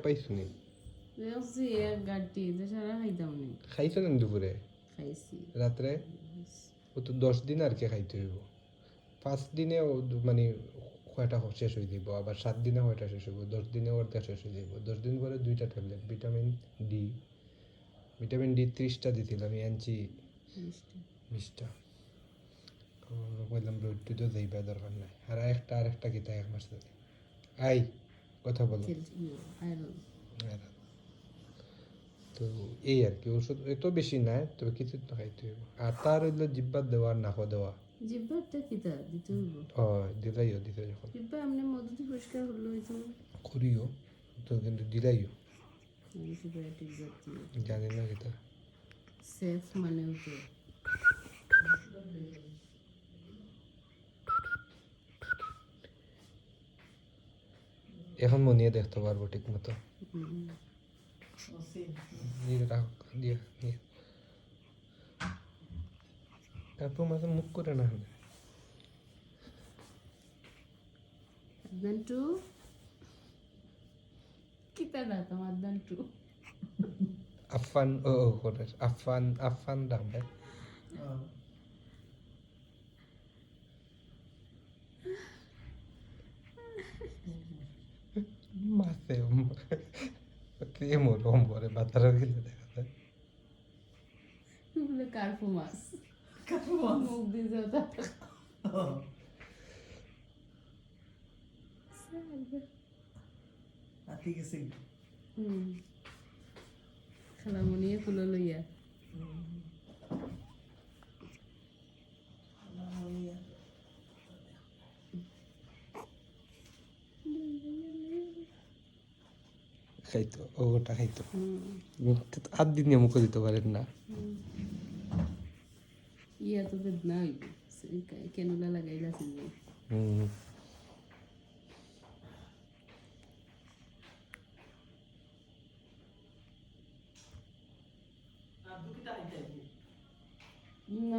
পাইছো নি দেখছি এক গাড়ি সারা খাইতাম নি খাইছো না দুপুরে খাইছি রাত্রে ও তো 10 দিন আর কি খাইতে হইব 5 দিনে মানে কয়টা শেষ হয়ে যাব আবার 7 দিনে কয়টা শেষ হইব 10 দিনে ওরটা শেষ হয়ে যাব 10 দিন পরে 2টা ট্যাবলেট ভিটামিন ডি 30টা দিছিল আমি আনছি 20টা বললাম রোদ টুদো যাইবা দরকার নাই আর আরেকটা গীতা 1 মাস ধরে আই কথা বলো তো এই আর কি ওষুধ এত বেশি নাই তবে কিছু তো খাইতে হইব আর তার হইলো জিব্বার দেওয়া আর নাকো দেওয়া জিব্বারটা কিতা দিতে হইব ও দিলাইও দিতে যখন জিব্বা এমনি মধুতে পরিষ্কার হলো হইতো করিও তো কিন্তু দিলাইও অ্যান্টিবায়োটিক জাতীয় জানি না গীতা সেফ মানেও তো এখন মনিয়ে দেখতে পারবো ঠিক মতো দিয়ে রাখ দিয়ে দিয়ে তারপর মাঝে মুখ করে না আদান্টু কিতা না তোমার আদান্টু আফান করে আফান ডাকবে মাসে কে মরম করে বাতার গেলে দেখা যায় বলে কার্পু মাছ মুখ দিয়ে যাও খালামনিয়ে ফুলো লইয়া খাইতো ওটা খাইতো আর দিন মুখে দিতে পারেন না ইয়া তো বেদনা হইব কেনুলা লাগাইলা সিনে না